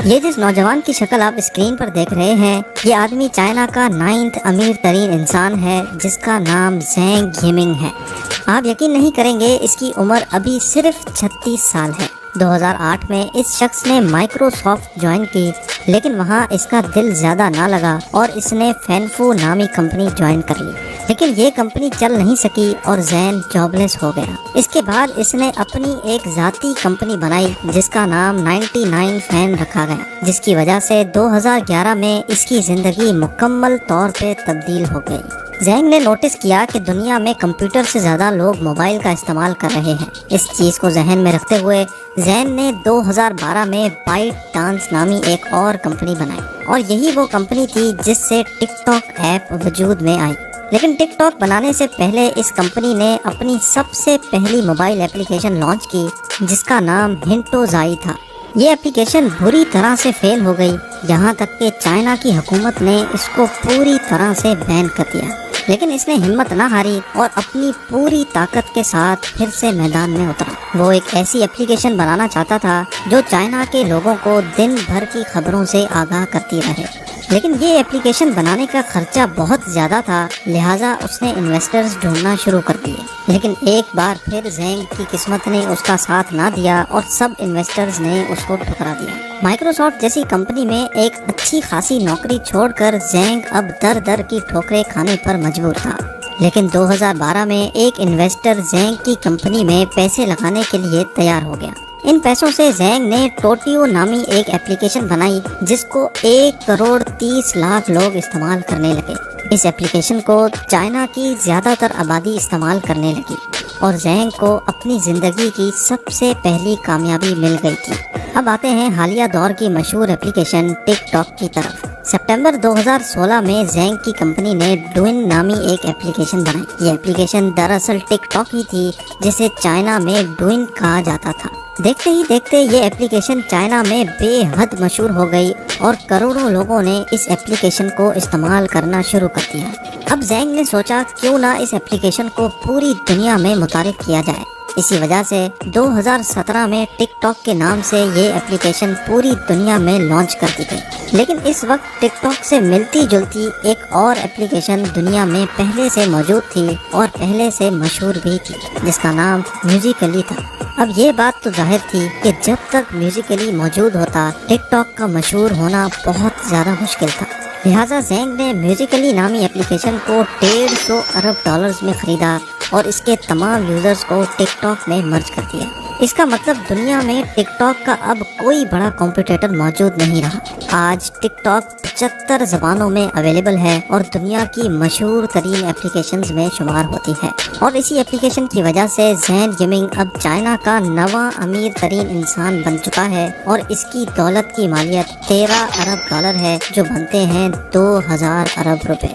یہ جس نوجوان کی شکل آپ اسکرین پر دیکھ رہے ہیں، یہ آدمی چائنا کا 9 امیر ترین انسان ہے جس کا نام زینگ یمنگ ہے۔ آپ یقین نہیں کریں گے، اس کی عمر ابھی صرف 36 سال ہے۔ 2008 میں اس شخص نے مائکروسافٹ جوائن کی، لیکن وہاں اس کا دل زیادہ نہ لگا اور اس نے فینفو نامی کمپنی جوائن کر لی، لیکن یہ کمپنی چل نہیں سکی اور زین جاب لیس ہو گیا۔ اس کے بعد اس نے اپنی ایک ذاتی کمپنی بنائی جس کا نام 99 فین رکھا گیا، جس کی وجہ سے 2011 میں اس کی زندگی مکمل طور پہ تبدیل ہو گئی۔ زینگ نے نوٹس کیا کہ دنیا میں کمپیوٹر سے زیادہ لوگ موبائل کا استعمال کر رہے ہیں۔ اس چیز کو ذہن میں رکھتے ہوئے زین نے 2012 میں بائٹ ڈانس نامی ایک اور کمپنی بنائی، اور یہی وہ کمپنی تھی جس سے ٹک ٹاک ایپ وجود میں آئی۔ لیکن ٹک ٹاک بنانے سے پہلے اس کمپنی نے اپنی سب سے پہلی موبائل اپلیکیشن لانچ کی جس کا نام ہنٹو زائی تھا۔ یہ اپلیکیشن بری طرح سے فیل ہو گئی، یہاں تک کہ چائنا کی حکومت نے اس کو پوری طرح سے بین کر دیا، لیکن اس نے ہمت نہ ہاری اور اپنی پوری طاقت کے ساتھ پھر سے میدان میں اترا۔ وہ ایک ایسی اپلیکیشن بنانا چاہتا تھا جو چائنا کے لوگوں کو دن بھر کی خبروں سے آگاہ کرتی رہے، لیکن یہ اپلیکیشن بنانے کا خرچہ بہت زیادہ تھا، لہٰذا اس نے انویسٹرز ڈھونڈنا شروع کر دیے۔ لیکن ایک بار پھر زینگ کی قسمت نے اس کا ساتھ نہ دیا اور سب انویسٹرز نے اس کو ٹھکرا دیا۔ مائکروسافٹ جیسی کمپنی میں ایک اچھی خاصی نوکری چھوڑ کر زینگ اب در در کی ٹھوکریں کھانے پر مجبور تھا۔ لیکن 2012 میں ایک انویسٹر زینگ کی کمپنی میں پیسے لگانے کے لیے تیار ہو گیا۔ ان پیسوں سے زینگ نے ٹوٹیو نامی ایک اپلیکیشن بنائی جس کو 1,30,00,000 لوگ استعمال کرنے لگے۔ اس اپلیکیشن کو چائنا کی زیادہ تر آبادی استعمال کرنے لگی اور زینگ کو اپنی زندگی کی سب سے پہلی کامیابی مل گئی تھی۔ اب آتے ہیں حالیہ دور کی مشہور اپلیکیشن ٹک ٹاک کی طرف۔ سپٹمبر 2016 میں زینگ کی کمپنی نے ڈوئن نامی ایک اپلیکیشن بنائی۔ یہ اپلیکیشن دراصل ٹک ٹاک ہی تھی جسے چائنا میں ڈوئن کہا جاتا تھا۔ دیکھتے ہی دیکھتے یہ اپلیکیشن چائنا میں بے حد مشہور ہو گئی اور کروڑوں لوگوں نے اس اپلیکیشن کو استعمال کرنا شروع کر دیا۔ اب زینگ نے سوچا کیوں نہ اس اپلیکیشن کو پوری دنیا میں متعارف کیا جائے۔ اسی وجہ سے 2017 میں ٹک ٹاک کے نام سے یہ اپلیکیشن پوری دنیا میں لانچ کر دی گئی۔ لیکن اس وقت ٹک ٹاک سے ملتی جلتی ایک اور اپلیکیشن دنیا میں پہلے سے موجود تھی اور پہلے سے مشہور بھی تھی جس کا نام میوزیکلی تھا۔ اب یہ بات تو ظاہر تھی کہ جب تک میوزیکلی موجود ہوتا ٹک ٹاک کا مشہور ہونا بہت زیادہ مشکل تھا، لہٰذا زینگ نے میوزیکلی نامی اپلیکیشن کو $150 ارب میں خریدا اور اس کے تمام یوزرز کو ٹک ٹاک میں مرج کر دیا۔ اس کا مطلب دنیا میں ٹک ٹاک کا اب کوئی بڑا کمپیٹیٹر موجود نہیں رہا۔ آج ٹک ٹاک 75 زبانوں میں اویلیبل ہے اور دنیا کی مشہور ترین اپلیکیشنز میں شمار ہوتی ہے، اور اسی اپلیکیشن کی وجہ سے زینگ یمنگ اب چائنا کا 9واں امیر ترین انسان بن چکا ہے اور اس کی دولت کی مالیت $13 ارب ہے، جو بنتے ہیں 2000 ارب روپے۔